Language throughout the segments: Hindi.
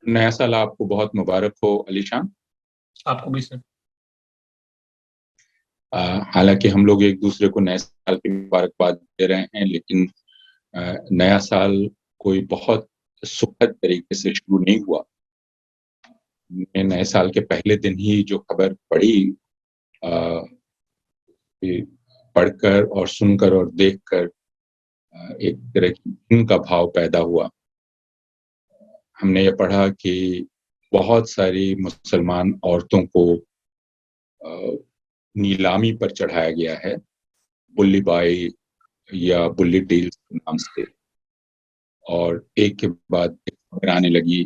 नया साल आपको बहुत मुबारक हो अलीशान। आपको भी सर। हालांकि हम लोग एक दूसरे को नए साल की मुबारकबाद दे रहे हैं, लेकिन नया साल कोई बहुत सुखद तरीके से शुरू नहीं हुआ। मैं नए साल के पहले दिन ही जो खबर पढ़ी, अ, कि पढ़कर और सुनकर और देखकर एक तरह की घिन का भाव पैदा हुआ। हमने ये पढ़ा कि बहुत सारी मुसलमान औरतों को नीलामी पर चढ़ाया गया है, बुल्ली बाई या बुल्ली डील्स के नाम से, और एक के बाद एक खबर आने लगी।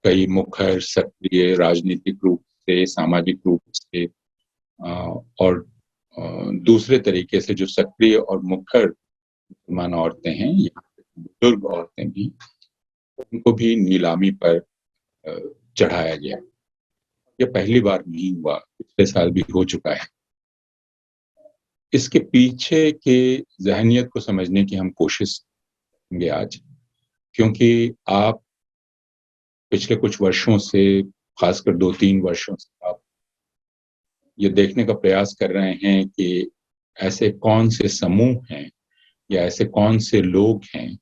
कई मुखर सक्रिय राजनीतिक रूप से, सामाजिक रूप से और दूसरे तरीके से जो सक्रिय और मुखर मुसलमान औरतें हैं, यहाँ बुजुर्ग औरतें भी, उनको भी नीलामी पर चढ़ाया गया। ये पहली बार नहीं हुआ, पिछले साल भी हो चुका है। इसके पीछे के ज़हनियत को समझने की हम कोशिश करेंगे आज, क्योंकि आप पिछले कुछ वर्षों से, खासकर 2-3 वर्षों से, आप ये देखने का प्रयास कर रहे हैं कि ऐसे कौन से समूह हैं या ऐसे कौन से लोग हैं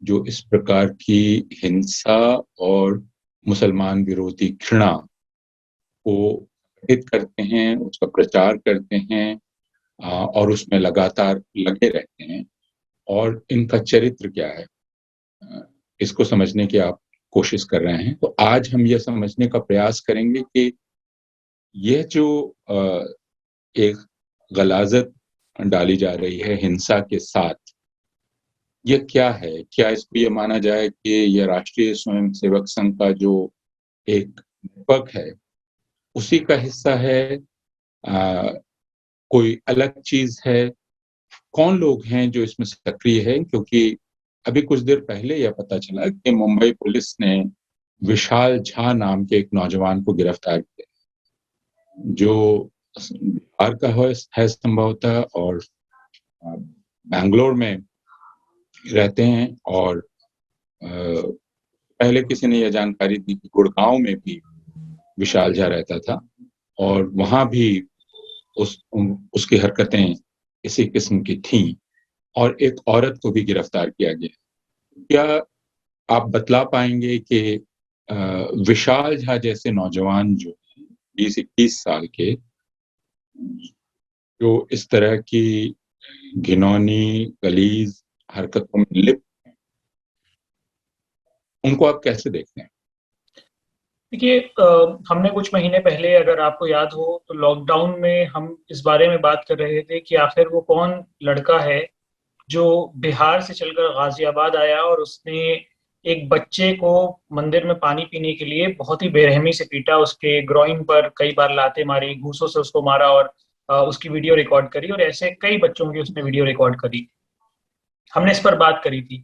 जो इस प्रकार की हिंसा और मुसलमान विरोधी घृणा को संगठित करते हैं, उसका प्रचार करते हैं और उसमें लगातार लगे रहते हैं, और इनका चरित्र क्या है, इसको समझने की आप कोशिश कर रहे हैं। तो आज हम यह समझने का प्रयास करेंगे कि यह जो एक गलाजत डाली जा रही है हिंसा के साथ, ये क्या है? क्या इसको ये माना जाए कि यह राष्ट्रीय स्वयंसेवक संघ का जो एक नेटवर्क है, उसी का हिस्सा है? कोई अलग चीज है? कौन लोग हैं जो इसमें सक्रिय है? क्योंकि अभी कुछ देर पहले यह पता चला कि मुंबई पुलिस ने विशाल झा नाम के एक नौजवान को गिरफ्तार किया, जो बिहार का है संभवतः, और बैंगलोर में रहते हैं। और पहले किसी ने यह जानकारी दी कि गुड़गांव में भी विशाल झा रहता था, और वहां भी उसकी हरकतें इसी किस्म की थीं, और एक औरत को भी गिरफ्तार किया गया। क्या आप बतला पाएंगे कि विशाल झा जैसे नौजवान जो 20-21 साल के, जो इस तरह की घिनौनी गलीज हरकतों में लिप्त, उनको आप कैसे देखते हैं? देखिए, हमने कुछ महीने पहले, अगर आपको याद हो तो लॉकडाउन में हम इस बारे में बात कर रहे थे कि आखिर वो कौन लड़का है जो बिहार से चलकर गाजियाबाद आया और उसने एक बच्चे को मंदिर में पानी पीने के लिए बहुत ही बेरहमी से पीटा, उसके ग्रोइन पर कई बार लातें मारी, घूंसों से उसको मारा, और उसकी वीडियो रिकॉर्ड करी, और ऐसे कई बच्चों की उसने वीडियो रिकॉर्ड करी। हमने इस पर बात करी थी।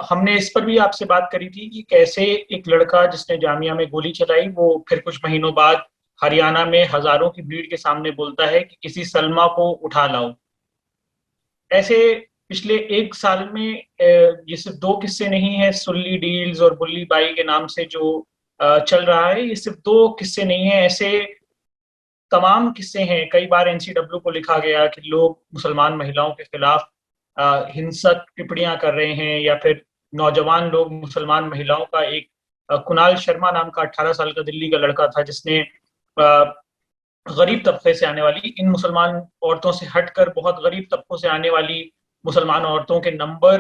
हमने इस पर भी आपसे बात करी थी कि कैसे एक लड़का जिसने जामिया में गोली चलाई, वो फिर कुछ महीनों बाद हरियाणा में हजारों की भीड़ के सामने बोलता है कि किसी सलमा को उठा लाओ। ऐसे पिछले एक साल में ये सिर्फ दो किस्से नहीं है, सुल्ली डील्स और बुल्ली बाई के नाम से जो चल रहा है, ये सिर्फ दो किस्से नहीं है, ऐसे तमाम किस्से हैं। कई बार एनसीडब्ल्यू को लिखा गया कि लोग मुसलमान महिलाओं के खिलाफ हिंसक टिप्पणियां कर रहे हैं, या फिर नौजवान लोग मुसलमान महिलाओं का एक कुणाल शर्मा नाम का 18 साल का दिल्ली का लड़का था, जिसने गरीब तबके से आने वाली, इन मुसलमान औरतों से हटकर बहुत गरीब तबकों से आने वाली मुसलमान औरतों के नंबर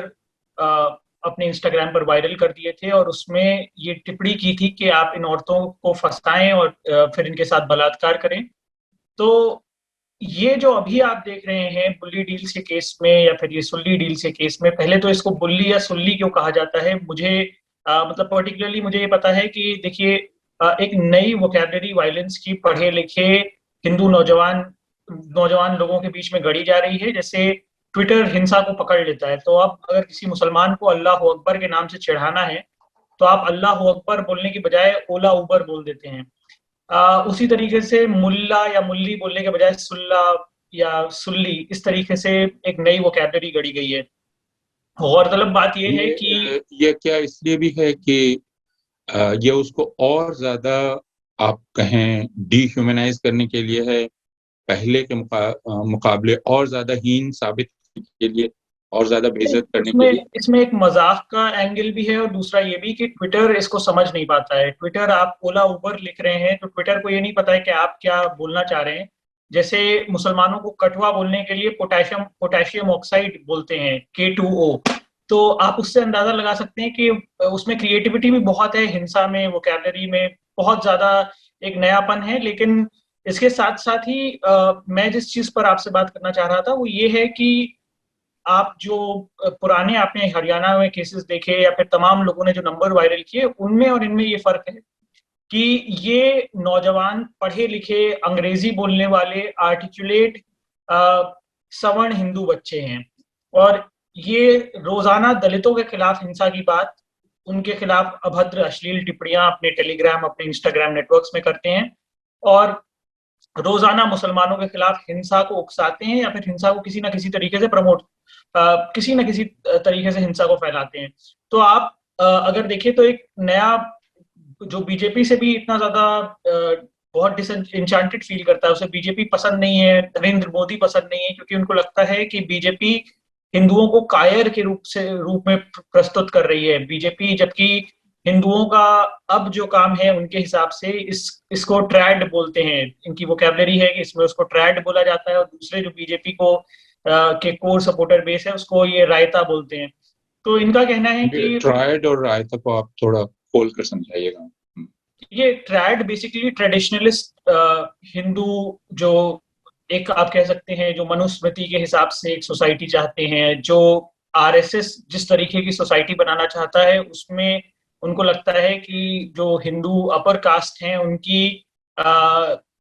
अपने इंस्टाग्राम पर वायरल कर दिए थे, और उसमें ये टिप्पणी की थी कि आप इन औरतों को फंसाएं और फिर इनके साथ बलात्कार करें। तो ये जो अभी आप देख रहे हैं बुल्ली डील्स के केस में, या फिर ये सुल्ली डील्स के केस में, पहले तो इसको बुल्ली या सुल्ली क्यों कहा जाता है, मुझे मतलब पर्टिकुलरली मुझे ये पता है कि देखिए, एक नई वोकैबुलरी वायलेंस की पढ़े लिखे हिंदू नौजवान नौजवान लोगों के बीच में गढ़ी जा रही है। जैसे ट्विटर हिंसा को पकड़ लेता है, तो अब अगर किसी मुसलमान को अल्लाह अकबर के नाम से चिढ़ाना है, तो आप अल्लाह अकबर बोलने की बजाय ओला उबर बोल देते हैं। उसी तरीके से मुल्ला या मुल्ली बोलने के बजाय सुल्ला या सुल्ली, इस तरीके से एक नई वोकैबुलरी गढ़ी गई है। गौरतलब बात यह है कि ये क्या इसलिए भी है कि ये उसको और ज़्यादा आप कहें डिह्यूमनाइज़ करने के लिए है, पहले के मुकाबले और ज़्यादा हीन साबित करने के लिए, और ज़्यादा नहीं, बेइज़्ज़त करने के इसमें लिए? इसमें एक मज़ाक का एंगल भी है और दूसरा ये भी कि ट्विटर इसको समझ नहीं पाता है। ट्विटर आप ओला, उबर लिख रहे हैं, तो ट्विटर को ये नहीं पता है कि आप क्या बोलना चाह रहे हैं। जैसे मुसलमानों को कठुआ बोलने के लिए पोटेशियम ऑक्साइड बोलते हैं, K2O। तो आप उससे अंदाज़ा लगा सकते हैं कि उसमें क्रिएटिविटी भी बहुत है, हिंसा में, वोकैब्युलरी में बहुत ज़्यादा एक नयापन है। लेकिन इसके साथ-साथ ही मैं जिस चीज़ पर आपसे बात करना चाह रहा था, वो ये है कि आप जो पुराने आपने हरियाणा में केसेस देखे या फिर तमाम लोगों ने जो नंबर वायरल किए, उनमें और इनमें ये फ़र्क है कि ये नौजवान पढ़े-लिखे, अंग्रेज़ी बोलने वाले, आर्टिकुलेट सवर्ण हिंदू बच्चे हैं। और ये रोज़ाना दलितों के खिलाफ हिंसा की बात, उनके खिलाफ अभद्र अश्लील टिप्पणियाँ अपने टेलीग्राम, अपने इंस्टाग्राम नेटवर्क्स में करते हैं और रोज़ाना मुसलमानों के खिलाफ हिंसा को उकसाते हैं या फिर हिंसा को किसी न किसी तरीके से किसी न किसी तरीके से हिंसा को फैलाते हैं। तो आप अगर देखें तो एक नया जो बीजेपी से भी इतना ज़्यादा बहुत डिसएन्चेंटेड फ़ील करता है, उसे बीजेपी पसंद नहीं है, नरेंद्र मोदी पसंद नहीं है क्योंकि उनको लगता है कि बीजेपी हिंदुओं को कायर के रूप में प्रस्तुत कर रही है। बीजेपी जबकि हिंदुओं का अब जो काम है उनके हिसाब से इसको ट्रैड बोलते हैं। इनकी वोकैब्युलरी है कि इसमें उसको ट्रैड बोला जाता है और दूसरे जो बीजेपी को के कोर सपोर्टर बेस है उसको ये रायता बोलते हैं। तो इनका कहना है कि ट्रायड और रायता को आप थोड़ा खोल कर समझाइएगा। ये ट्रैड बेसिकली ट्रेडिशनलिस्ट हिंदू जो एक आप कह सकते हैं जो मनुस्मृति के हिसाब से एक सोसाइटी चाहते हैं, जो आरएसएस जिस तरीके की सोसाइटी बनाना चाहता है उसमें उनको लगता है कि जो हिंदू अपर कास्ट हैं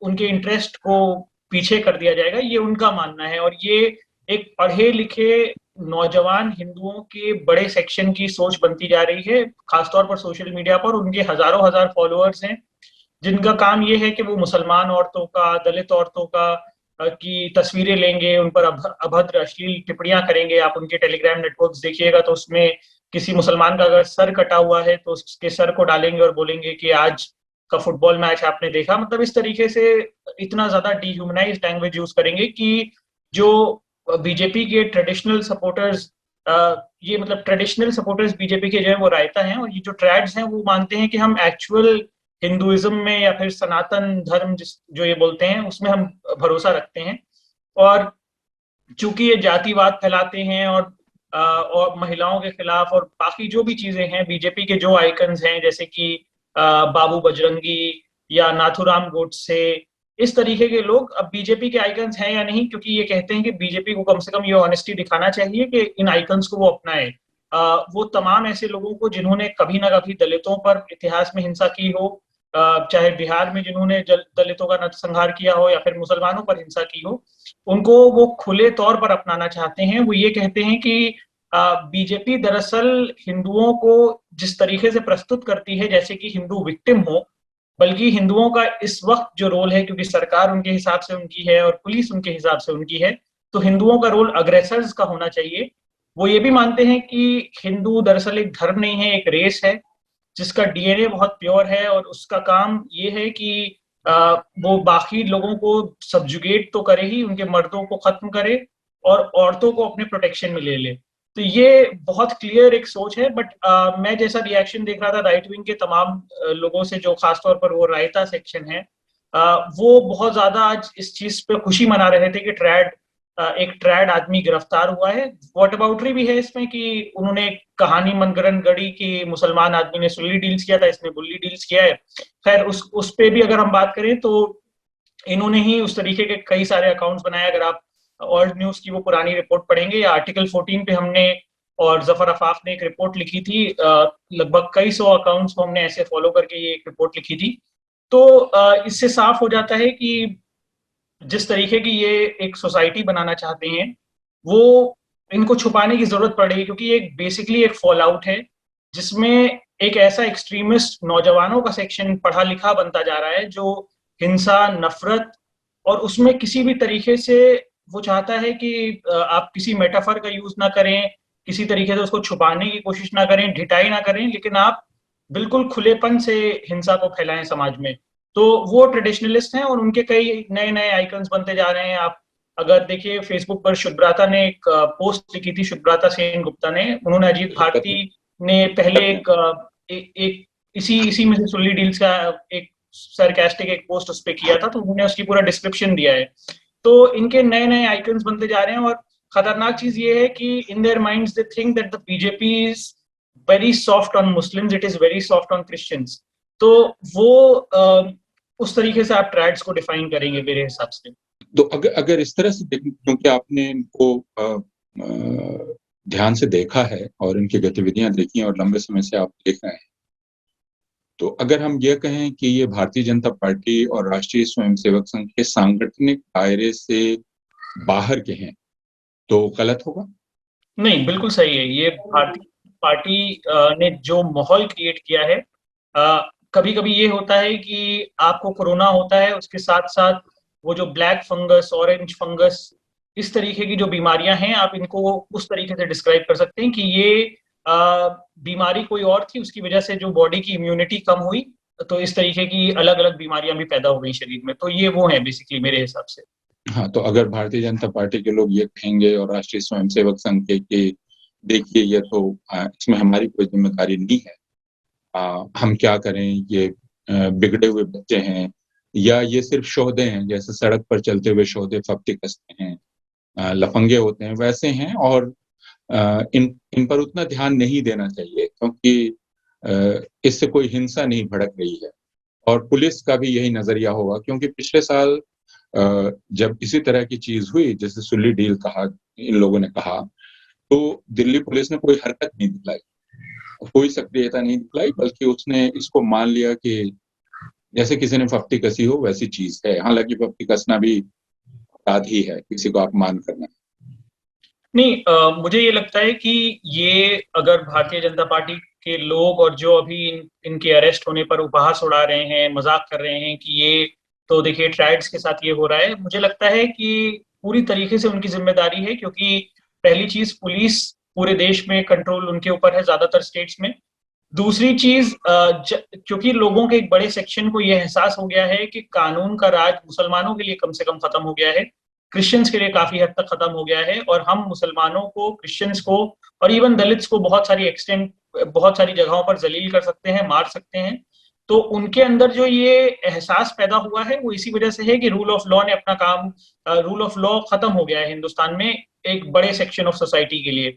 उनके इंटरेस्ट को पीछे कर दिया जाएगा, ये उनका मानना है। और ये एक पढ़े लिखे नौजवान हिंदुओं के बड़े सेक्शन की सोच बनती जा रही है, खासतौर पर सोशल मीडिया पर उनके हजारों हजार फॉलोअर्स हैं जिनका काम ये है कि वो मुसलमान औरतों का, दलित औरतों का की तस्वीरें लेंगे, उन पर अभद्र अश्लील टिप्पणियां करेंगे। आप उनके टेलीग्राम नेटवर्क्स देखिएगा तो उसमें किसी मुसलमान का अगर सर कटा हुआ है तो उसके सर को डालेंगे और बोलेंगे कि आज का फुटबॉल मैच आपने देखा। मतलब इस तरीके से इतना ज्यादा डिह्यूमनाइज्ड लैंग्वेज यूज करेंगे कि जो बीजेपी के ट्रेडिशनल सपोर्टर्स ये मतलब ट्रेडिशनल सपोर्टर्स बीजेपी के जो है वो रायता हैं और ये जो ट्रैड्स हैं वो मानते हैं कि हम एक्चुअल हिंदुइज्म में या फिर सनातन धर्म जो ये बोलते हैं उसमें हम भरोसा रखते हैं। और चूंकि ये जातिवाद फैलाते हैं और महिलाओं के खिलाफ और बाकी जो भी चीजें हैं, बीजेपी के जो आइकन्स हैं जैसे कि बाबू बजरंगी या नाथूराम गोडसे, इस तरीके के लोग अब बीजेपी के आइकन्स हैं या नहीं, क्योंकि ये कहते हैं कि बीजेपी को कम से कम ये ऑनेस्टी दिखाना चाहिए कि इन आइकन्स को वो अपनाए। वो तमाम ऐसे लोगों को जिन्होंने कभी ना कभी दलितों पर इतिहास में हिंसा की हो, चाहे बिहार में जिन्होंने दलितों का नरसंहार किया हो या फिर मुसलमानों पर हिंसा की हो, उनको वो खुले तौर पर अपनाना चाहते हैं। वो ये कहते हैं कि बीजेपी दरअसल हिंदुओं को जिस तरीके से प्रस्तुत करती है जैसे कि हिंदू विक्टिम हो, बल्कि हिंदुओं का इस वक्त जो रोल है, क्योंकि सरकार उनके हिसाब से उनकी है और पुलिस उनके हिसाब से उनकी है, तो हिंदुओं का रोल अग्रेसर्स का होना चाहिए। वो ये भी मानते हैं कि हिंदू दरअसल एक धर्म नहीं है, एक रेस है जिसका डीएनए बहुत प्योर है और उसका काम ये है कि वो बाकी लोगों को सब्जुगेट तो करे ही, उनके मर्दों को खत्म करे और औरतों को अपने प्रोटेक्शन में ले ले। तो ये बहुत क्लियर एक सोच है। बट मैं जैसा रिएक्शन देख रहा था राइट विंग के तमाम लोगों से, जो खासतौर पर वो रायता सेक्शन है, वो बहुत ज्यादा आज इस चीज पे खुशी मना रहे थे कि एक ट्रैड आदमी गिरफ्तार हुआ है। वॉट अबाउटरी भी है इसमें कि उन्होंने एक कहानी मनगढ़ंत गढ़ी कि मुसलमान आदमी ने सुल्ली डील्स किया था, इसने बुल्ली डील्स किया है। खैर उस पे भी अगर हम बात करें तो इन्होंने ही उस तरीके के कई सारे अकाउंट्स बनाए। अगर आप ऑल्ट न्यूज की वो पुरानी रिपोर्ट पढ़ेंगे या आर्टिकल 14 पे हमने और जफर अफाफ ने एक रिपोर्ट लिखी थी, लगभग कई सौ अकाउंट्स को हमने ऐसे फॉलो करके ये एक रिपोर्ट लिखी थी। तो इससे साफ हो जाता है कि जिस तरीके की ये एक सोसाइटी बनाना चाहते हैं वो इनको छुपाने की जरूरत पड़ रही है, क्योंकि ये बेसिकली एक फॉल आउट है जिसमें एक ऐसा एक्सट्रीमिस्ट नौजवानों का सेक्शन पढ़ा लिखा बनता जा रहा है जो हिंसा, नफरत और उसमें किसी भी तरीके से वो चाहता है कि आप किसी मेटाफर का यूज ना करें, किसी तरीके से उसको छुपाने की कोशिश ना करें, ढिठाई ना करें, लेकिन आप बिल्कुल खुलेपन से हिंसा को फैलाएं समाज में। तो वो ट्रेडिशनलिस्ट हैं और उनके कई नए नए आइकन्स बनते जा रहे हैं। आप अगर देखिए फेसबुक पर शुभ्राता ने एक पोस्ट लिखी थी, शुभ्राता सेन गुप्ता ने, उन्होंने अजीत भारती ने पहले एक इसी इसी में से सुल्ली डील्स का एक सरकास्टिक एक पोस्ट उस पे किया था, तो उन्होंने उसकी पूरा डिस्क्रिप्शन दिया है। तो इनके नए नए आइकन्स बनते जा रहे हैं और खतरनाक चीज ये है कि in their minds they think that the BJP is very soft on Muslims, it is very soft on Christians. तो वो उस तरीके से आप ट्रैड्स को डिफाइन करेंगे मेरे हिसाब से। तो अगर इस तरह से देखें, क्योंकि आपने इनको ध्यान से देखा है और इनकी गतिविधियां देखी हैं और लंबे समय से आप देख रहे हैं, तो अगर हम ये कहें कि ये भारतीय जनता पार्टी और राष्ट्रीय स्वयंसेवक संघ के सांगठनिक दायरे से बाहर के हैं, तो गलत होगा? नहीं, बिल्कुल सही है। ये भारतीय पार्टी ने जो माहौल क्रिएट किया है, कभी कभी ये होता है कि आपको कोरोना होता है, उसके साथ साथ वो जो ब्लैक फंगस, ऑरेंज फंगस, इस तरीके की जो बीमारियां हैं, आप इनको उस तरीके से डिस्क्राइब कर सकते हैं कि ये बीमारी कोई और थी, उसकी वजह से जो बॉडी की इम्यूनिटी कम हुई, तो इस तरीके की अलग अलग बीमारियां भी पैदा हो गई शरीर में। तो ये वो है बेसिकली मेरे हिसाब से। हाँ, तो अगर भारतीय जनता पार्टी के लोग ये कहेंगे और राष्ट्रीय स्वयंसेवक संघ के कि देखिए ये तो इसमें हमारी कोई जिम्मेदारी नहीं है, हम क्या करें, ये बिगड़े हुए बच्चे हैं, या ये सिर्फ शोधे हैं, जैसे सड़क पर चलते हुए शोधे फप्ती कसते हैं, लफंगे होते हैं, वैसे हैं, और इन इन पर उतना ध्यान नहीं देना चाहिए, क्योंकि इससे कोई हिंसा नहीं भड़क रही है। और पुलिस का भी यही नजरिया होगा, क्योंकि पिछले साल जब इसी तरह की चीज हुई, जैसे सुल्ली डील कहा, इन लोगों ने कहा, तो दिल्ली पुलिस ने कोई हरकत नहीं दिखलाई, कोई सक्रियता नहीं दिखलाई, बल्कि उसने इसको मान लिया कि जैसे किसी ने फप्ती कसी हो वैसी चीज है। हालांकि फप्ती कसना भी अपराध ही है, किसी को अपमान करना। नहीं, मुझे ये लगता है कि ये अगर भारतीय जनता पार्टी के लोग और जो अभी इनके अरेस्ट होने पर उपहास उड़ा रहे हैं, मजाक कर रहे हैं कि ये तो देखिए ट्राइड्स के साथ ये हो रहा है, मुझे लगता है कि पूरी तरीके से उनकी जिम्मेदारी है। क्योंकि पहली चीज, पुलिस पूरे देश में कंट्रोल उनके ऊपर है ज्यादातर स्टेट्स में। दूसरी चीज, क्योंकि लोगों के एक बड़े सेक्शन को यह एहसास हो गया है कि कानून का राज मुसलमानों के लिए कम से कम खत्म हो गया है, क्रिश्चियंस के लिए काफी हद तक खत्म हो गया है, और हम मुसलमानों को, क्रिश्चियंस को और इवन दलित्स को बहुत सारी जगहों पर जलील कर सकते हैं, मार सकते हैं। तो उनके अंदर जो ये एहसास पैदा हुआ है वो इसी वजह से है कि रूल ऑफ लॉ ने अपना काम, रूल ऑफ लॉ खत्म हो गया है हिंदुस्तान में एक बड़े सेक्शन ऑफ सोसाइटी के लिए।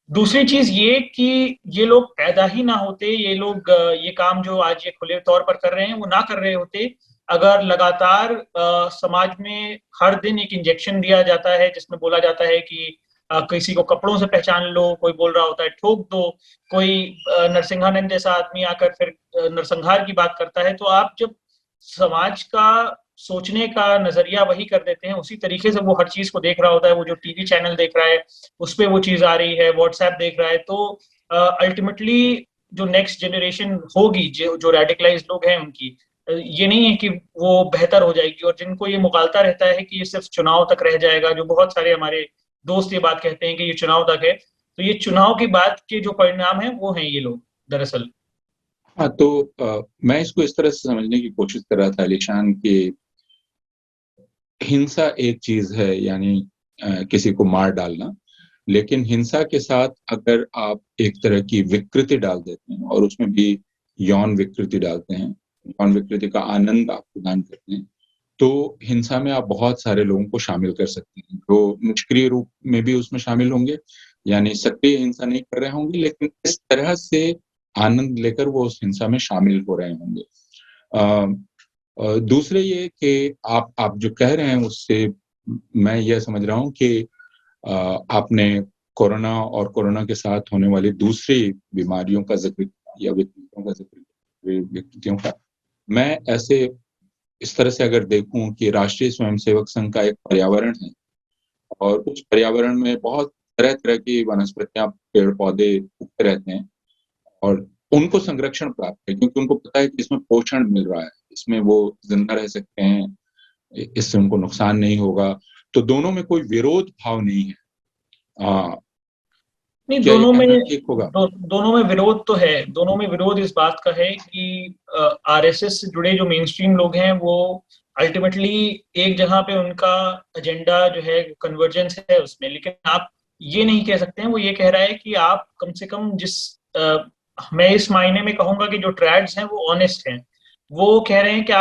दूसरी चीज ये कि ये लोग पैदा ही ना होते, ये लोग ये काम जो आज ये खुले तौर पर कर रहे हैं वो ना कर रहे होते, अगर लगातार समाज में हर दिन एक इंजेक्शन दिया जाता है जिसमें बोला जाता है कि किसी को कपड़ों से पहचान लो, कोई बोल रहा होता है ठोक दो, कोई नरसिंहानंद जैसा आदमी आकर फिर नरसंहार की बात करता है, तो आप जब समाज का सोचने का नजरिया वही कर देते हैं, उसी तरीके से वो हर चीज को देख रहा होता है, वो जो टीवी चैनल देख रहा है उस पर वो चीज आ रही है, व्हाट्सएप देख रहा है, तो अल्टीमेटली जो नेक्स्ट जनरेशन होगी, जो रेडिकलाइज लोग हैं उनकी, ये नहीं है कि वो बेहतर हो जाएगी। और जिनको ये मुगालता रहता है कि ये सिर्फ चुनाव तक रह जाएगा, जो बहुत सारे हमारे दोस्त ये बात कहते हैं कि ये चुनाव तक है, तो ये चुनाव के बाद के जो परिणाम है वो हैं ये लोग दरअसल। हाँ, तो मैं इसको इस तरह से समझने की कोशिश कर रहा था अलीशान, कि हिंसा एक चीज है, यानी किसी को मार डालना, लेकिन हिंसा के साथ अगर आप एक तरह की विकृति डाल देते हैं और उसमें भी यौन विकृति डालते हैं, यौन विकृति का आनंद आप प्रदान करते हैं, तो हिंसा में आप बहुत सारे लोगों को शामिल कर सकते हैं, जो निष्क्रिय रूप में भी उसमें शामिल होंगे, यानी सक्रिय हिंसा नहीं कर रहे होंगे, लेकिन इस तरह से आनंद लेकर वो उस हिंसा में शामिल हो रहे होंगे। दूसरे ये कि आप जो कह रहे हैं उससे मैं ये समझ रहा हूँ कि आपने कोरोना और कोरोना के साथ होने वाली दूसरी बीमारियों का जिक्र या विकृतियों का जिक्र, विकृतियों का, मैं ऐसे इस तरह से अगर देखूं कि राष्ट्रीय स्वयंसेवक संघ का एक पर्यावरण है और उस पर्यावरण में बहुत तरह तरह की वनस्पतियां, पेड़ पौधे उगते रहते हैं और उनको संरक्षण प्राप्त है, क्योंकि उनको पता है कि इसमें पोषण मिल रहा है, इसमें वो जिंदा रह सकते हैं, इससे उनको नुकसान नहीं होगा, तो दोनों में कोई विरोध भाव नहीं है। नहीं, क्या ये कहना ठीक होगा? दोनों में विरोध तो है। दोनों में विरोध इस बात का है कि आरएसएस से जुड़े जो मेन स्ट्रीम लोग हैं वो अल्टीमेटली एक जगह पे उनका एजेंडा जो है कन्वर्जेंस है उसमें, लेकिन आप ये नहीं कह सकते हैं। वो ये कह रहा है कि आप कम से कम मैं इस मायने में कहूंगा कि जो ट्रैड्स हैं वो ऑनेस्ट हैं। वो कह रहे हैं कि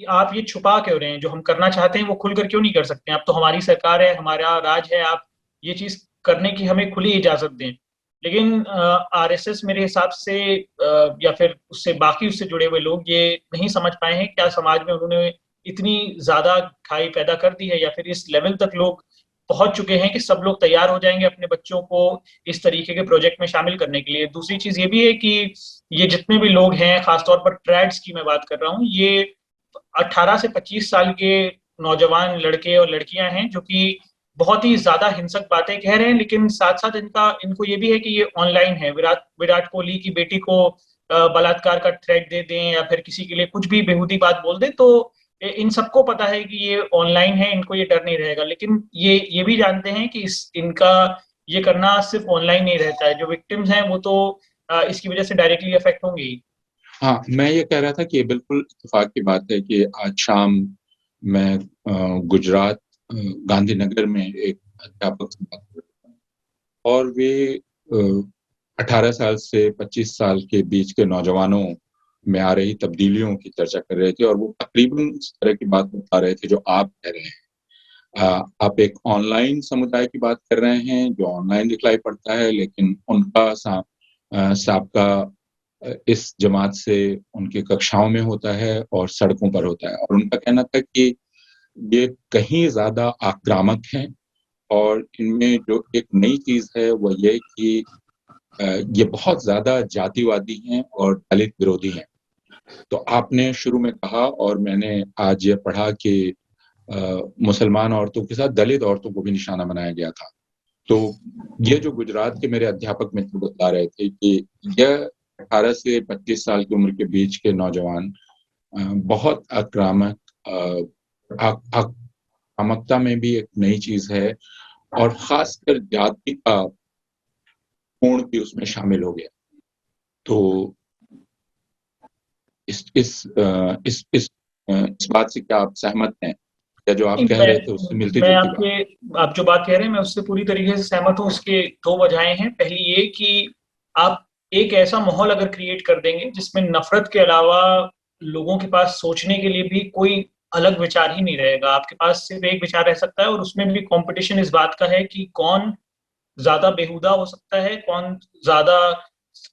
आप ये छुपा क्यों रहे हैं, जो हम करना चाहते हैं वो खुलकर क्यों नहीं कर सकते हैं? अब तो हमारी सरकार है, हमारा राज है, आप ये चीज करने की हमें खुली इजाजत दें। लेकिन आरएसएस मेरे हिसाब से या फिर उससे बाकी उससे जुड़े हुए लोग ये नहीं समझ पाए हैं क्या समाज में उन्होंने इतनी ज्यादा खाई पैदा कर दी है, या फिर इस लेवल तक लोग पहुंच चुके हैं कि सब लोग तैयार हो जाएंगे अपने बच्चों को इस तरीके के प्रोजेक्ट में शामिल करने के लिए। दूसरी चीज ये भी है कि ये जितने भी लोग हैं, खासतौर पर ट्रैड्स की मैं बात कर रहा हूँ, ये 18 से 25 साल के नौजवान लड़के और लड़कियां हैं जो कि बहुत ही ज्यादा हिंसक बातें कह रहे हैं, लेकिन साथ साथ इनको ये भी है कि ये ऑनलाइन है। विराट विराट कोहली की बेटी को बलात्कार का थ्रेट दे दें या फिर किसी के लिए कुछ भी बेहूदी बात बोल दें, तो इन सबको पता है कि ये ऑनलाइन है, इनको ये डर नहीं रहेगा। लेकिन ये भी जानते हैं कि इनका ये करना सिर्फ ऑनलाइन नहीं रहता है। जो विक्टिम्स हैं वो तो इसकी वजह से डायरेक्टली अफेक्ट होंगे ही। हाँ, मैं ये कह रहा था कि ये बिल्कुल इत्तेफाक की बात है कि आज शाम मैं गुजरात गांधीनगर में एक अध्यापक से बात कर रहा था, और वे 18 साल से 25 साल के बीच के नौजवानों में आ रही तब्दीलियों की चर्चा कर रहे थे, और वो तकरीबन इस तरह की बात बता रहे थे जो आप कह रहे हैं। आप एक ऑनलाइन समुदाय की बात कर रहे हैं जो ऑनलाइन दिखलाई पड़ता है, लेकिन उनका साबका इस जमात से उनकी कक्षाओं में होता है और सड़कों पर होता है। और उनका कहना था कि ये कहीं ज्यादा आक्रामक हैं, और इनमें जो एक नई चीज है वो ये कि ये बहुत ज्यादा जातिवादी हैं और दलित विरोधी हैं। तो आपने शुरू में कहा और मैंने आज ये पढ़ा कि मुसलमान औरतों के साथ दलित औरतों को भी निशाना बनाया गया था। तो ये जो गुजरात के मेरे अध्यापक मित्र बता रहे थे कि यह 18 से 25 साल की उम्र के बीच के नौजवान बहुत आक्रामक, आक्रामकता में भी एक नई चीज है, और खासकर जाति का कोण भी उसमें शामिल हो गया। तो इस बात से क्या आप सहमत हैं, या जो आप कह रहे थे उससे मिलती मैं जुलती बात? आपके आप जो बात कह रहे हैं मैं उससे पूरी तरीके से सहमत हूँ। उसके दो वजहें हैं। पहली ये कि आप एक ऐसा माहौल अगर क्रिएट कर देंगे जिसमें नफरत के अलावा लोगों के पास सोचने के लिए भी कोई अलग विचार ही नहीं रहेगा। आपके पास सिर्फ एक विचार रह सकता है, और उसमें भी कंपटीशन इस बात का है कि कौन ज्यादा बेहुदा हो सकता है, कौन ज्यादा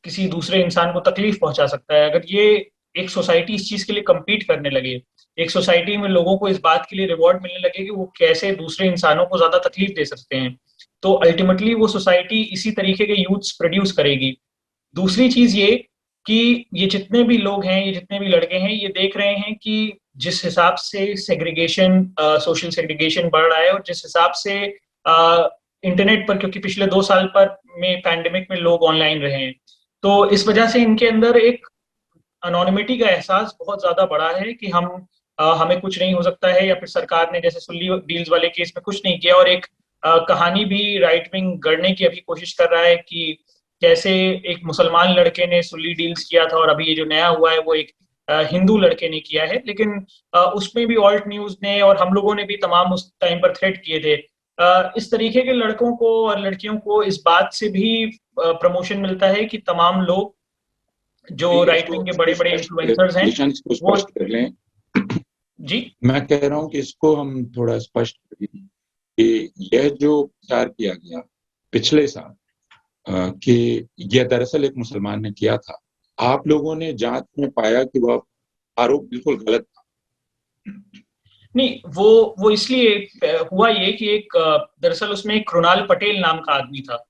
किसी दूसरे इंसान को तकलीफ पहुंचा सकता है। अगर ये एक सोसाइटी इस चीज के लिए compete करने लगे, एक सोसाइटी में लोगों को इस बात के लिए रिवॉर्ड मिलने लगे कि वो कैसे दूसरे इंसानों को ज्यादा तकलीफ दे सकते हैं, तो अल्टीमेटली वो सोसाइटी इसी तरीके के यूथ्स प्रोड्यूस करेगी। दूसरी चीज ये कि ये जितने भी लोग हैं, ये जितने भी लड़के हैं, ये देख रहे हैं कि जिस हिसाब से सेग्रीगेशन, सोशल सेग्रीगेशन बढ़ रहा है, और जिस हिसाब से इंटरनेट पर, क्योंकि पिछले 2 साल पर में पैंडेमिक में लोग ऑनलाइन रहे हैं, तो इस वजह से इनके अंदर एक अनोनिमिटी का एहसास बहुत ज्यादा बढ़ा है कि हमें कुछ नहीं हो सकता है, या फिर सरकार ने जैसे सुल्ली डील्स वाले केस में कुछ नहीं किया। और एक कहानी भी राइट विंग गढ़ने की अभी कोशिश कर रहा है कि कैसे एक मुसलमान लड़के ने सुल्ली डील्स किया था, और अभी ये जो नया हुआ है वो एक हिंदू लड़के ने किया है। लेकिन उसमें भी ऑल्ट न्यूज ने और हम लोगों ने भी तमाम उस टाइम पर थ्रेट किए थे। इस तरीके के लड़कों को और लड़कियों को इस बात से भी प्रमोशन मिलता है कि तमाम लोग जो राइट विंग के बड़े बड़े इन्फ्लुएंसर्स हैं इसको वो। स्पष्ट कर लें। जी। मैं कह रहा हूं कि इसको हम थोड़ा स्पष्ट करें कि यह जो प्रचार किया गया पिछले साल, कि यह दरअसल एक मुसलमान ने किया था, आप लोगों ने जांच में पाया कि वह आरोप बिल्कुल गलत था। नहीं, वो इसलिए हुआ ये कि एक दरअसल उसमें एक कृणाल पटेल नाम का आदमी था।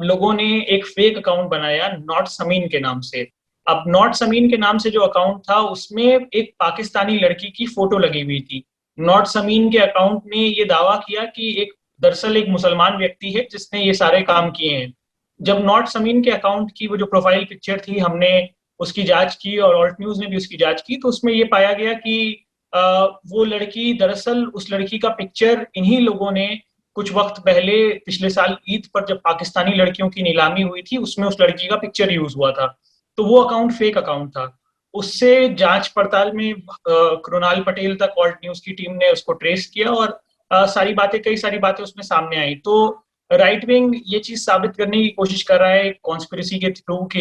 लोगों ने एक फेक अकाउंट बनाया नॉट समीन के नाम से। अब नॉट समीन के नाम से जो अकाउंट था उसमें एक पाकिस्तानी लड़की की फोटो लगी हुई थी। नॉट समीन के अकाउंट ने ये दावा किया कि एक दरअसल एक मुसलमान व्यक्ति है जिसने ये सारे काम किए हैं। जब नॉट समीन के अकाउंट की वो जो प्रोफाइल पिक्चर थी, हमने उसकी जांच की और ऑल्ट न्यूज ने भी उसकी जांच की, तो उसमें ये पाया गया कि वो लड़की दरअसल, उस लड़की का पिक्चर इन्हीं लोगों ने कुछ वक्त पहले पिछले साल ईद पर जब पाकिस्तानी लड़कियों की नीलामी हुई थी, उसमें उस लड़की का पिक्चर यूज हुआ था, तो वो अकाउंट फेक अकाउंट था। उससे जांच पड़ताल में कृणाल पटेल तक ऑल्ट न्यूज की टीम ने उसको ट्रेस किया और कई सारी बातें उसमें सामने आई। तो राइट विंग ये चीज साबित करने की कोशिश कर रहा है कॉन्स्पिरेसी के थ्रू कि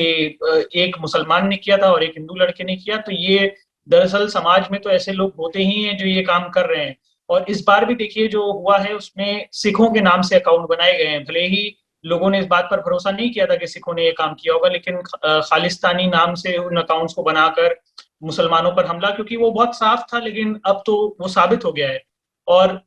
एक मुसलमान ने किया था और एक हिंदू लड़के ने किया। तो ये दरअसल समाज में तो ऐसे लोग होते ही हैं जो ये काम कर रहे हैं। और इस बार भी देखिए जो हुआ है उसमें सिखों के नाम से अकाउंट बनाए गए हैं। भले ही लोगों ने इस बात पर भरोसा नहीं किया था कि सिखों ने ये काम किया होगा, लेकिन खालिस्तानी नाम से उन अकाउंट्स को बनाकर मुसलमानों पर हमला, क्योंकि वो बहुत साफ था, लेकिन अब तो वो साबित हो गया है। और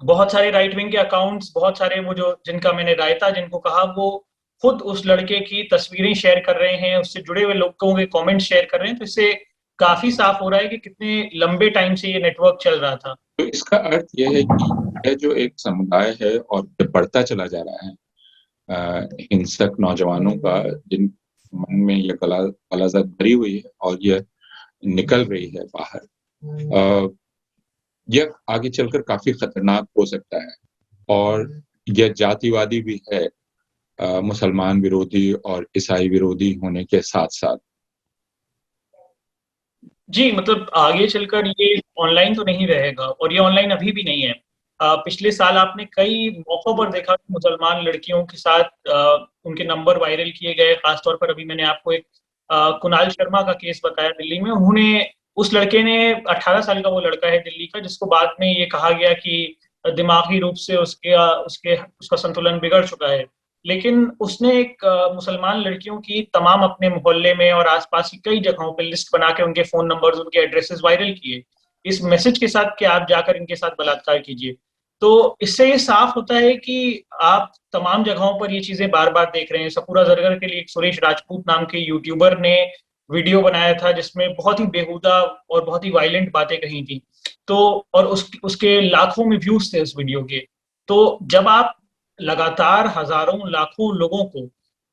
बहुत सारे राइट विंग के अकाउंट्स, बहुत सारे वो जो जिनका मैंने रायता जिनको कहा, वो खुद उस लड़के की तस्वीरें शेयर कर रहे हैं, उससे जुड़े हुए लोगों के कमेंट शेयर कर रहे हैं। तो इससे काफी साफ हो रहा है कि कितने लंबे टाइम से ये नेटवर्क चल रहा था। तो इसका अर्थ यह है कि यह जो एक समुदाय है और बढ़ता चला जा रहा है, हिंसक नौजवानों का, जिन मन में यह कलाजत भरी हुई है और यह निकल रही है बाहर, यह आगे चलकर काफी खतरनाक हो सकता है। और यह जातिवादी भी है, मुसलमान विरोधी और ईसाई विरोधी होने के साथ साथ। जी, मतलब आगे चलकर ये ऑनलाइन तो नहीं रहेगा, और ये ऑनलाइन अभी भी नहीं है। पिछले साल आपने कई मौकों पर देखा कि मुसलमान लड़कियों के साथ उनके नंबर वायरल किए गए। खासतौर पर अभी मैंने आपको एक कुणाल शर्मा का केस बताया दिल्ली में। उन्होंने उस लड़के ने 18 साल का वो लड़का है दिल्ली का, जिसको बाद में ये कहा गया कि दिमागी रूप से उसका संतुलन बिगड़ चुका है। लेकिन उसने एक मुसलमान लड़कियों की तमाम अपने मोहल्ले में और आसपास की कई जगहों पर लिस्ट बना के उनके फोन नंबर्स, उनके एड्रेसेस वायरल किए, इस मैसेज के साथ कि आप जाकर इनके साथ बलात्कार कीजिए। तो इससे ये साफ होता है कि आप तमाम जगहों पर ये चीजें बार बार देख रहे हैं। सपूरा जरगर के लिए एक सुरेश राजपूत नाम के यूट्यूबर ने वीडियो बनाया था जिसमें बहुत ही बेहुदा और बहुत ही वायलेंट बातें कही थी। तो और उसके लाखों में व्यूज थे उस वीडियो के। तो जब आप लगातार हजारों लाखों लोगों को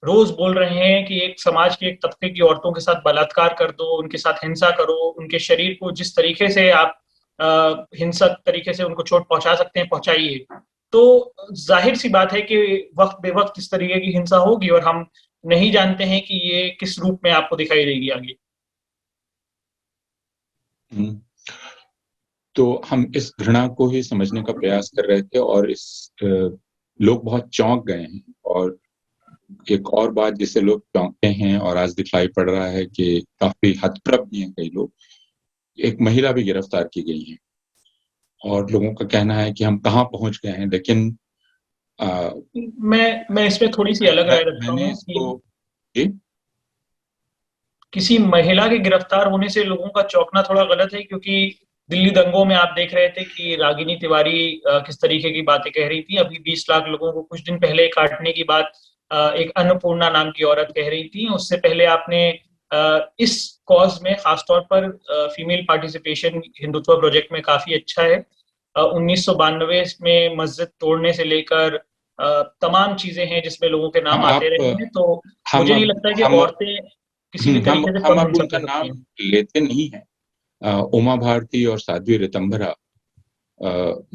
रोज बोल रहे हैं कि एक समाज के एक तबके की औरतों के साथ बलात्कार कर दो, उनके साथ हिंसा करो, उनके शरीर को जिस तरीके से आप हिंसक तरीके से उनको चोट पहुंचा सकते हैं पहुंचाइए, तो जाहिर सी बात है कि वक्त बेवक्त इस तरीके की हिंसा होगी, और हम नहीं जानते हैं कि ये किस रूप में आपको दिखाई देगी आगे। हम्म, तो हम इस घृणा को ही समझने का प्रयास कर रहे थे, और लोग बहुत चौंक गए हैं। और एक और बात जिससे लोग चौंकते हैं और आज दिखाई पड़ रहा है कि काफी हतप्रभ भी हैं कई लोग, एक महिला भी गिरफ्तार की गई है। और लोगों का कहना है कि हम कहाँ पहुंच गए हैं। लेकिन आ, मैं इसमें थोड़ी सी अलग राय रखता मैंने हूँ कि इसको जी किसी महिला के गिरफ्तार होने से लोगों का चौंकना थोड़ा गलत है, क्योंकि दिल्ली दंगों में आप देख रहे थे कि रागिनी तिवारी किस तरीके की बातें कह रही थी। अभी 20 लाख लोगों को कुछ दिन पहले काटने की बात एक अन्नपूर्णा नाम की औरत कह रही थी। उससे पहले आपने इस कॉज में खासतौर पर फीमेल पार्टिसिपेशन हिंदुत्व प्रोजेक्ट में काफी अच्छा है। 1992 में मस्जिद तोड़ने से लेकर तमाम चीजें हैं जिसमें लोगों के नाम आते आप रहे हैं। तो हम मुझे नहीं अब लगता कि हम औरतें किसी भी तरीके से हम कम अब हिंसक उनका हो सकती नाम हैं। लेते नहीं हैं। उमा भारती और साध्वी ऋतंभरा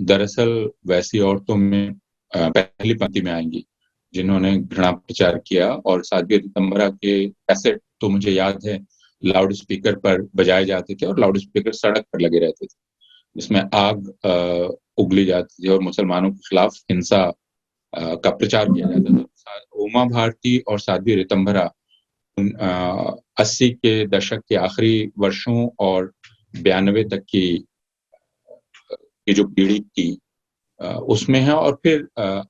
दरअसल वैसी औरतों में पहली पंक्ति में आएंगी जिन्होंने घृणा प्रचार किया। और साध्वी ऋतंभरा के कैसेट तो मुझे याद है लाउड स्पीकर पर बजाए जाते थे, और लाउड स्पीकर सड़क पर लगे रहते थे, जिसमें आग उगली जाती थी और मुसलमानों के खिलाफ हिंसा का प्रचार किया जाता था। उमा भारती और साध्वी ऋतंभरा 80 के दशक के आखिरी वर्षों और 92 तक की जो पीढ़ी थी उसमें है। और फिर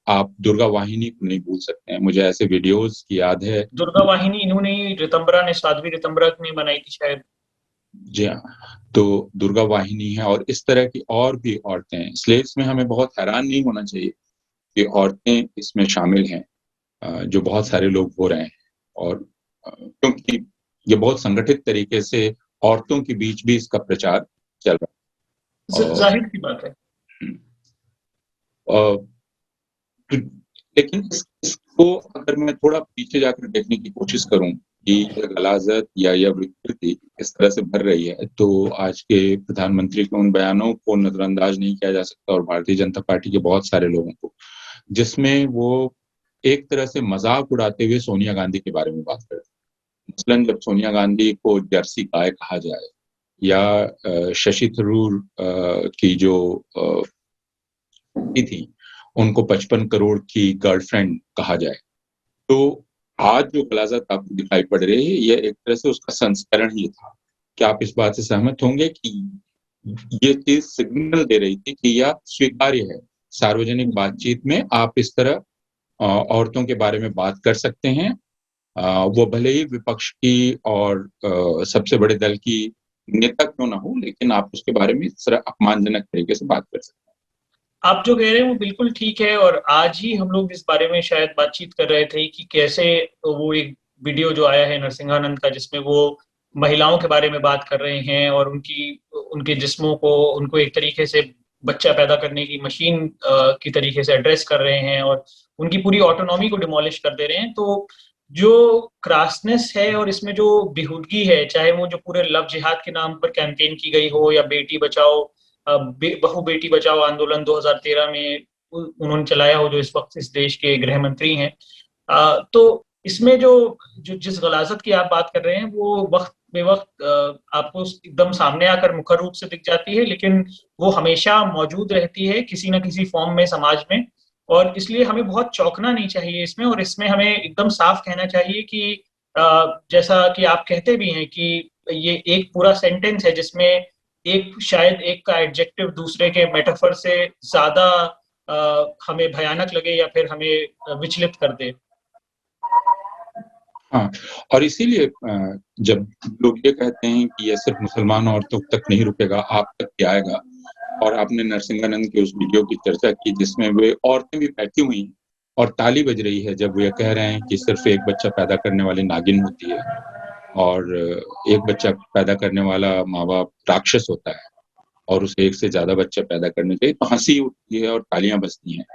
आप दुर्गा वाहिनी को नहीं भूल सकते हैं। मुझे ऐसे वीडियोस की याद है। दुर्गा वाहिनी इन्होंने ही, रितंबरा ने, साध्वी रितंबरा ने बनाई थी शायद। जी हाँ, तो दुर्गा वाहिनी है और इस तरह की और भी औरतें हैं। इसलिए इसमें हमें बहुत हैरान नहीं होना चाहिए कि औरतें इसमें शामिल हैं, जो बहुत सारे लोग हो रहे हैं। और क्योंकि ये बहुत संगठित तरीके से औरतों के बीच भी इसका प्रचार चल रहा है। जाहिर सी बात है। और लेकिन इसको अगर मैं थोड़ा पीछे जाकर देखने की कोशिश करूं, कि यह गलाजत या यह विकृति इस तरह से भर रही है, तो आज के प्रधानमंत्री के उन बयानों को नजरअंदाज नहीं किया जा सकता, और भारतीय जनता पार्टी के बहुत सारे लोगों को, जिसमें वो एक तरह से मजाक उड़ाते हुए सोनिया गांधी के बारे में बात करते हैं। मसलन जब सोनिया गांधी को जर्सी गाय कहा जाए, या शशि थरूर की जो थी, उनको 55 करोड़ की गर्लफ्रेंड कहा जाए, तो आज जो गलाजत आपको दिखाई पड़ रही है, यह एक तरह से उसका संस्करण ही था। क्या आप इस बात से सहमत होंगे कि ये चीज सिग्नल दे रही थी कि यह स्वीकार्य है, सार्वजनिक बातचीत में आप इस तरह औरतों के बारे में बात कर सकते हैं, वो भले ही विपक्ष की और सबसे बड़े दल की नेता क्यों ना हो, लेकिन आप उसके बारे में इस तरह अपमानजनक तरीके से बात कर सकते हैं। आप जो कह रहे हैं वो बिल्कुल ठीक है, और आज ही हम लोग इस बारे में शायद बातचीत कर रहे थे कि कैसे वो एक वीडियो जो आया है नरसिंहानंद का, जिसमें वो महिलाओं के बारे में बात कर रहे हैं और उनके जिस्मों को, उनको एक तरीके से बच्चा पैदा करने की मशीन की तरीके से एड्रेस कर रहे हैं और उनकी पूरी ऑटोनॉमी को डिमोलिश कर दे रहे हैं। तो जो क्रासनेस है और इसमें जो बेहूदगी है, चाहे वो जो पूरे लव जिहाद के नाम पर कैंपेन की गई हो, या बेटी बचाओ बहु बेटी बचाओ आंदोलन 2013 में उन्होंने चलाया हो, जो इस वक्त इस देश के गृह मंत्री हैं, तो इसमें जो जो जिस गलाजत की आप बात कर रहे हैं वो वक्त बेवक्त आपको एकदम सामने आकर मुखर रूप से दिख जाती है, लेकिन वो हमेशा मौजूद रहती है किसी न किसी फॉर्म में समाज में। और इसलिए हमें बहुत चौंकना नहीं चाहिए इसमें, और इसमें हमें एकदम साफ कहना चाहिए कि जैसा कि आप कहते भी हैं कि ये एक पूरा सेंटेंस है जिसमें एक शायद एक का एडजेक्टिव दूसरे के मेटाफर से ज्यादा हमें भयानक लगे या फिर हमें विचलित कर दे। हाँ, और इसीलिए जब लोग ये कहते हैं कि यह सिर्फ मुसलमान औरतों तक नहीं रुकेगा, आप तक भी आएगा, और आपने नरसिंहानंद के उस वीडियो की चर्चा की जिसमें वे औरतें भी बैठी हुई हैं और ताली बज रही है जब वे कह रहे हैं कि सिर्फ एक बच्चा पैदा करने वाली नागिन होती है, और एक बच्चा पैदा करने वाला माँ-बाप राक्षस होता है, और उसे एक से ज़्यादा बच्चा पैदा करने चाहिए, तो हँसी उठती है और तालियाँ बजती हैं।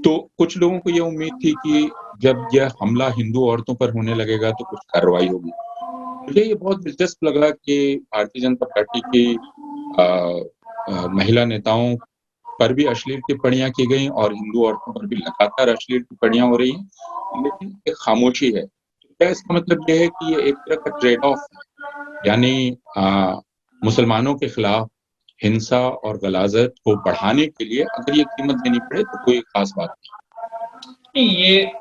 तो कुछ लोगों को ये उम्मीद थी कि जब यह हमला हिंदू औरतों पर होने लगेगा तो कुछ कार्रवाई होगी। मुझे ये बहुत दिलचस्प लगा कि भारतीय जनता पार्टी की अ महिला नेताओं पर भी अश्लील टिप्पणियाँ की गईं और हिंदू औरतों पर भी लगातार अश्लील टिप्पणियाँ हो रही हैं, लेकिन एक खामोशी है। तो क्या इसका मतलब ये है कि ये एक तरह का ट्रेड ऑफ है? यानी मुसलमानों के खिलाफ हिंसा और गलाज़त को बढ़ाने के लिए अगर ये कीमत देनी पड़े तो कोई ख़ास बात नहीं। नहीं,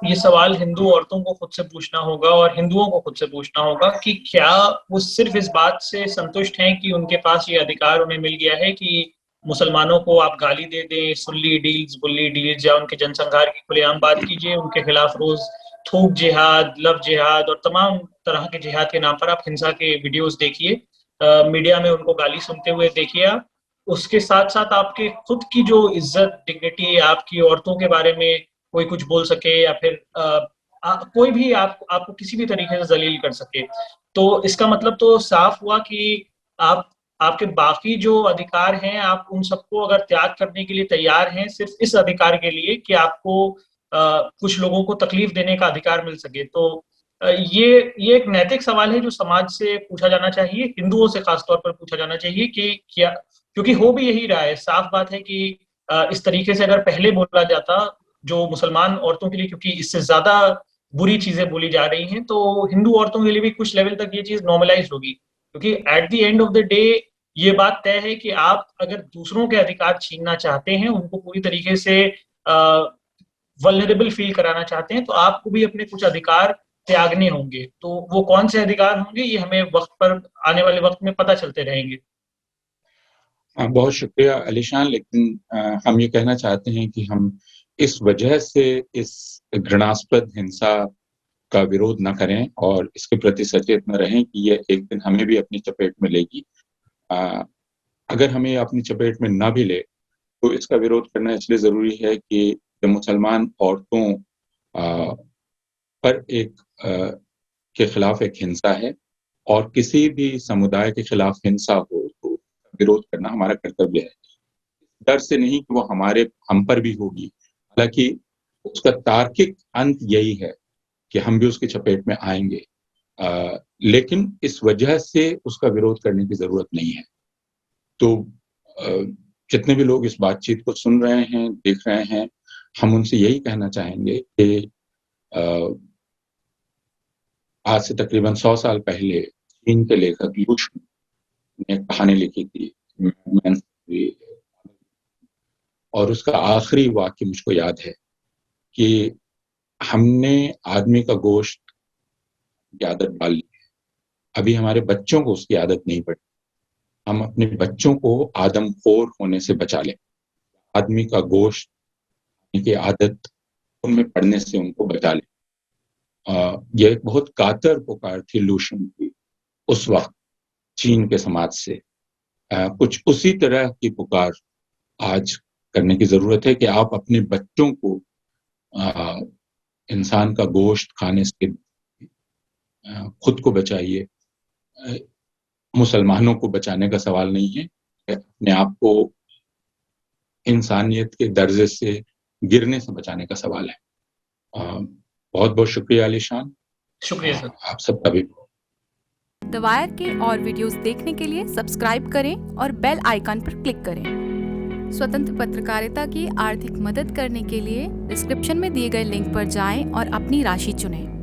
ये सवाल हिंदू औरतों को खुद से पूछना होगा और हिंदुओं को खुद से पूछना होगा कि क्या वो सिर्फ इस बात से संतुष्ट हैं कि उनके पास ये अधिकार उन्हें मिल गया है कि मुसलमानों को आप गाली दे दें, सुल्ली डील्स, बुल्ली डील्स, या उनके जनसंहार की खुलेआम बात कीजिए, उनके खिलाफ रोज थूक जिहाद, लव जिहाद और तमाम तरह के जिहाद के नाम पर आप हिंसा के वीडियोस देखिए, मीडिया में उनको गाली सुनते हुए देखिए आप। उसके साथ साथ आपके खुद की जो इज्जत, डिग्निटी, आपकी औरतों के बारे में कोई कुछ बोल सके, या फिर कोई भी आपको किसी भी तरीके से जलील कर सके, तो इसका मतलब तो साफ हुआ कि आप आपके बाकी जो अधिकार हैं, आप उन सबको अगर त्याग करने के लिए तैयार हैं सिर्फ इस अधिकार के लिए कि आपको कुछ लोगों को तकलीफ देने का अधिकार मिल सके। तो ये एक नैतिक सवाल है जो समाज से पूछा जाना चाहिए, हिंदुओं से खासतौर पर पूछा जाना चाहिए कि क्या, क्योंकि हो भी यही रहा है। साफ बात है कि इस तरीके से अगर पहले बोला जाता जो मुसलमान औरतों के लिए, क्योंकि इससे ज्यादा बुरी चीजें बोली जा रही हैं, तो हिंदू औरतों के लिए भी कुछ लेवल तक ये चीज नॉर्मलाइज होगी, क्योंकि at the end of the day ये बात तय है कि आप अगर दूसरों के अधिकार छीनना चाहते हैं, उनको पूरी तरीके से वल्नरेबल फील कराना चाहते हैं, तो आपको भी अपने कुछ अधिकार त्यागने होंगे। तो वो कौन से अधिकार होंगे ये हमें वक्त पर, आने वाले वक्त में पता चलते रहेंगे। बहुत शुक्रिया अलीशान, लेकिन हम ये कहना चाहते हैं कि हम इस वजह से इस घृणास्पद हिंसा का विरोध न करें और इसके प्रति सचेत न रहें कि ये एक दिन हमें भी अपनी चपेट में लेगी। अगर हमें अपनी चपेट में न भी ले तो इसका विरोध करना इसलिए ज़रूरी है कि मुसलमान औरतों पर के खिलाफ एक हिंसा है, और किसी भी समुदाय के खिलाफ हिंसा हो तो विरोध करना हमारा कर्तव्य है। डर से नहीं कि वो हम पर भी होगी, हालाँकि उसका तार्किक अंत यही है कि हम भी उसकी चपेट में आएंगे, लेकिन इस वजह से उसका विरोध करने की जरूरत नहीं है। तो जितने भी लोग इस बातचीत को सुन रहे हैं, देख रहे हैं, हम उनसे यही कहना चाहेंगे कि आज से तकरीबन 100 साल पहले चीन के लेखक लू शू ने कहानी लिखी थी, मैडमैन, और उसका आखिरी वाक्य मुझको याद है कि हमने आदमी का गोश्त की आदत डाल ली, अभी हमारे बच्चों को उसकी आदत नहीं पड़ी, हम अपने बच्चों को आदमखोर होने से बचा लें। आदमी का गोश्त की आदत उनमें पड़ने से उनको बचा लें। यह एक बहुत कातर पुकार थी लू शू की उस वक्त चीन के समाज से। कुछ उसी तरह की पुकार आज करने की जरूरत है कि आप अपने बच्चों को इंसान का गोश्त खाने से खुद को बचाइए। मुसलमानों को बचाने का सवाल नहीं है, अपने आप को इंसानियत के दर्जे से गिरने से बचाने का सवाल है। बहुत बहुत शुक्रिया आलिशान, शुक्रिया सर। आप सबका भी। द वायर के और वीडियोस देखने के लिए सब्सक्राइब करें और बेल आइकन पर क्लिक करें। स्वतंत्र पत्रकारिता की आर्थिक मदद करने के लिए डिस्क्रिप्शन में दिए गए लिंक पर जाएं और अपनी राशि चुनें।